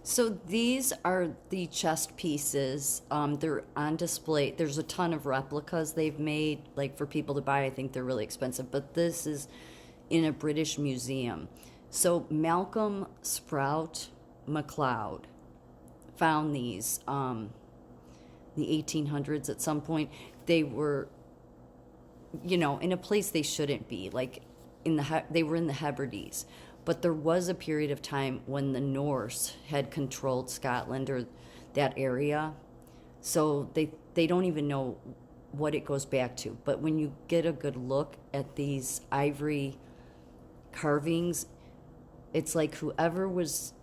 So these are the chest pieces. They're on display. There's a ton of replicas they've made, like for people to buy. I think they're really expensive, but this is in a British museum. So Malcolm Sprout MacLeod found these the 1800s at some point. They were, in a place they shouldn't be, like they were in the Hebrides. But there was a period of time when the Norse had controlled Scotland or that area. So they don't even know what it goes back to. But when you get a good look at these ivory carvings, it's like whoever was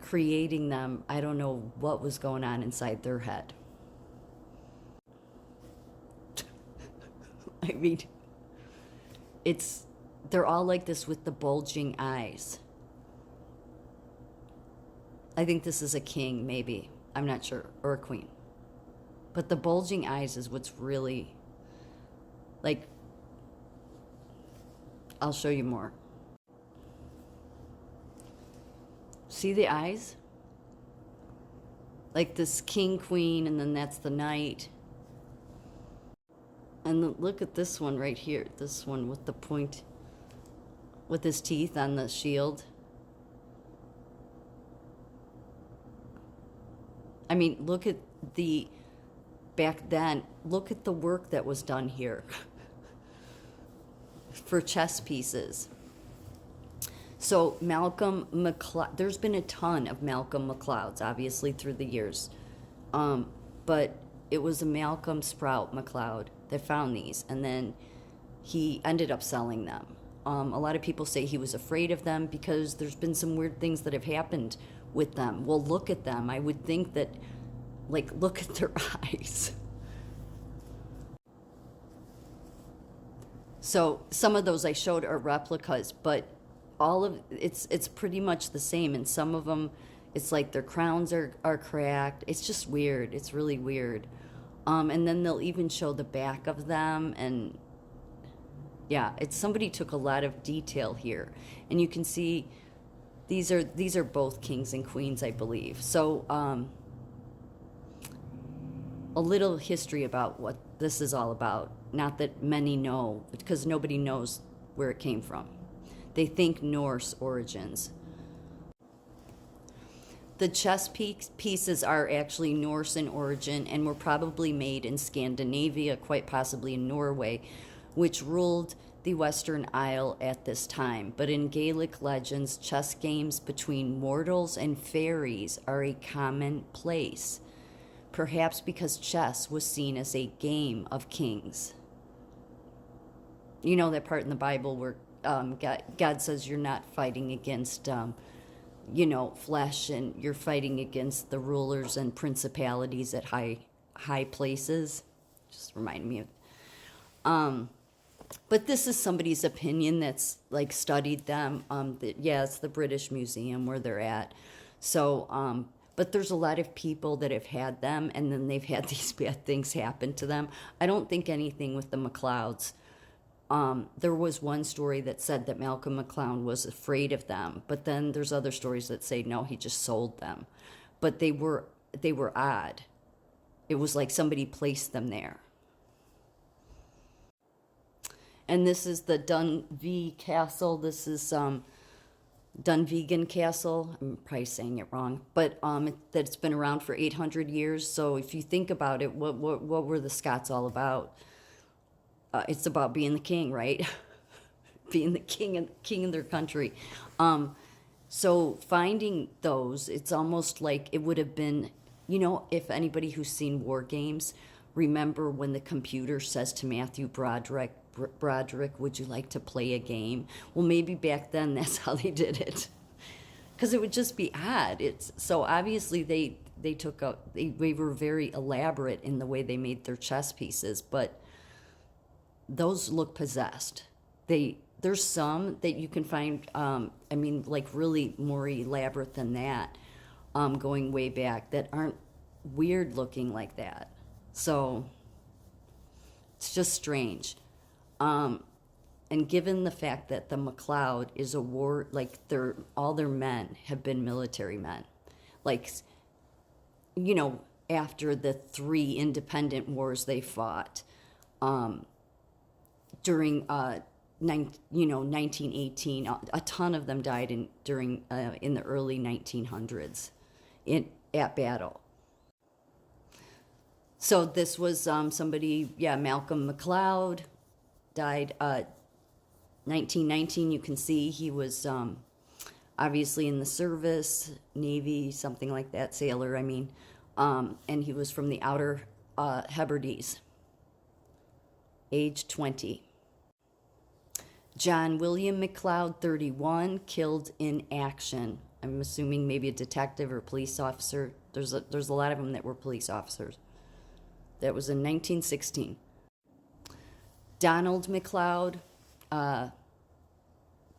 creating them, I don't know what was going on inside their head. I mean, they're all like this with the bulging eyes. I think this is a king, maybe. I'm not sure. Or a queen. But the bulging eyes is what's really, like, I'll show you more. See the eyes? Like this king, queen, and then that's the knight. And look at this one right here. This one with the point, with his teeth on the shield. I mean, look at back then, look at the work that was done here for chess pieces. So Malcolm MacLeod, there's been a ton of Malcolm MacLeods, obviously, through the years. But it was a Malcolm Sprout MacLeod that found these, and then he ended up selling them. A lot of people say he was afraid of them because there's been some weird things that have happened with them. Well, look at them. I would think that, like, look at their eyes. So some of those I showed are replicas, but all of it's pretty much the same. And some of them, it's like their crowns are cracked. It's just weird. It's really weird. And then they'll even show the back of them, and yeah, somebody took a lot of detail here, and you can see these are both kings and queens, I believe. So a little history about what this is all about. Not that many know, because nobody knows where it came from. They think Norse origins. The chess pieces are actually Norse in origin and were probably made in Scandinavia, quite possibly in Norway, which ruled the Western Isle at this time. But in Gaelic legends, chess games between mortals and fairies are a commonplace, perhaps because chess was seen as a game of kings. You know that part in the Bible where God says you're not fighting against flesh, and you're fighting against the rulers and principalities at high places. Just remind me of. But this is somebody's opinion that's like studied them. It's the British Museum where they're at. So, but there's a lot of people that have had them, and then they've had these bad things happen to them. I don't think anything with the MacLeods. There was one story that said that Malcolm MacLeod was afraid of them, but then there's other stories that say no, he just sold them. But they were odd. It was like somebody placed them there. And this is the Dunvey Castle. This is Dunvegan Castle. I'm probably saying it wrong, but that's been around for 800 years. So if you think about it, what were the Scots all about? It's about being the king, right? Being the king in their country. So finding those, it's almost like it would have been, if anybody who's seen War Games, remember when the computer says to Matthew Broderick, would you like to play a game? Well, maybe back then that's how they did it, because it would just be odd. So obviously they were very elaborate in the way they made their chess pieces, but those look possessed. There's some that you can find, like really more elaborate than that, going way back, that aren't weird looking like that. So it's just strange. And given the fact that the MacLeod is a war, like all their men have been military men. like, you know, after the 3 independent wars they fought, during 1918. A ton of them died in the early 1900s at battle. So this was somebody, yeah, Malcolm McLeod died 1919. You can see he was obviously in the service, Navy, something like that, sailor, I mean. And he was from the Outer Hebrides, age 20. John William McLeod, 31, killed in action. I'm assuming maybe a detective or police officer. There's a lot of them that were police officers. That was in 1916. Donald McLeod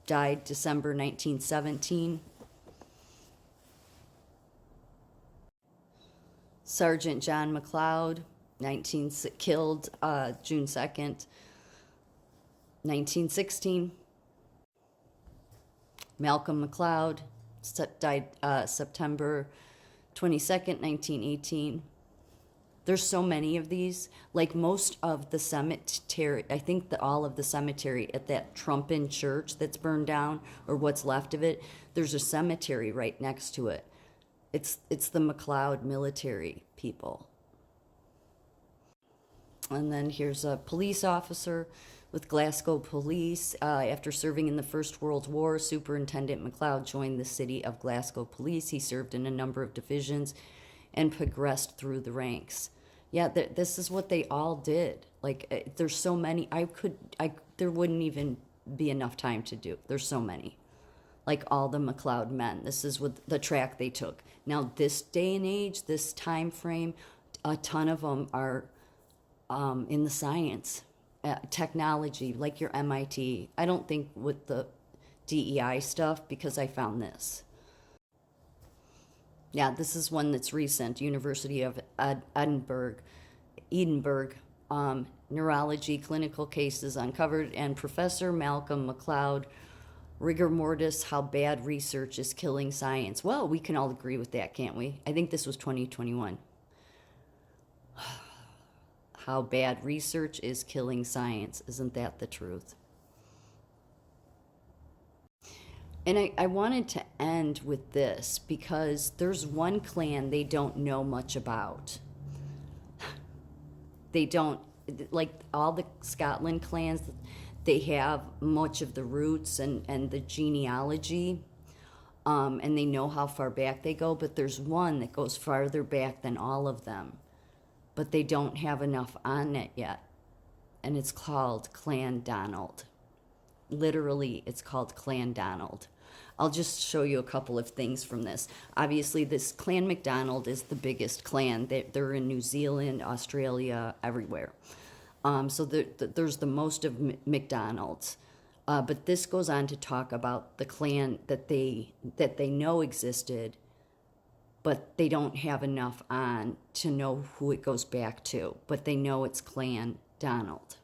died December 1917. Sergeant John McLeod, killed June 2nd, 1916. Malcolm McLeod died September 22nd, 1918. There's so many of these. Like most of the cemetery, I think that all of the cemetery at that Trumpin church that's burned down, or what's left of it, there's a cemetery right next to it. It's the McLeod military people. And then here's a police officer with Glasgow Police. After serving in the First World War, Superintendent McLeod joined the City of Glasgow Police. He served in a number of divisions and progressed through the ranks. Yeah, this is what they all did. Like, there's so many. There wouldn't even be enough time to do. There's so many. Like all the McLeod men. This is what the track they took. Now, this day and age, this time frame, a ton of them are in the science, technology, like your MIT. I don't think with the DEI stuff, because I found this. Yeah, this is one that's recent. University of Edinburgh, neurology clinical cases uncovered, and Professor Malcolm McLeod, rigor mortis, how bad research is killing science. Well, we can all agree with that, can't we? I think this was 2021. How bad research is killing science. Isn't that the truth? And I wanted to end with this because there's one clan they don't know much about. They don't, like all the Scotland clans, they have much of the roots and the genealogy, and they know how far back they go, but there's one that goes farther back than all of them, but they don't have enough on it yet, and it's called Clan Donald. Literally, it's called Clan Donald. I'll just show you a couple of things from this. Obviously, this Clan MacDonald is the biggest clan. They're in New Zealand, Australia, everywhere. So there's the most of McDonald's. But this goes on to talk about the clan that they know existed, but they don't have enough on to know who it goes back to. But they know it's Clan Donald.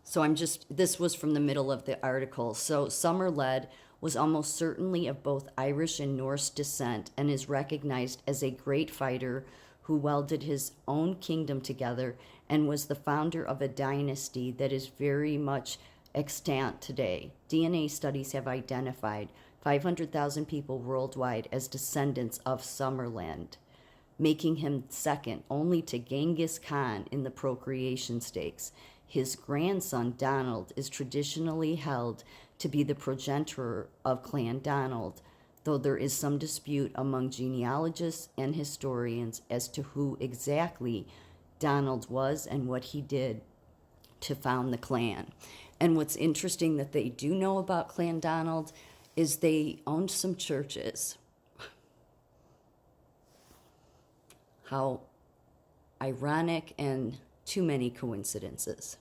So this was from the middle of the article. So Somerled was almost certainly of both Irish and Norse descent and is recognized as a great fighter who welded his own kingdom together and was the founder of a dynasty that is very much extant today. DNA studies have identified 500,000 people worldwide as descendants of Somerled, making him second only to Genghis Khan in the procreation stakes. His grandson, Donald, is traditionally held to be the progenitor of Clan Donald, though there is some dispute among genealogists and historians as to who exactly Donald was and what he did to found the clan. And what's interesting that they do know about Clan Donald is they owned some churches. How ironic and too many coincidences.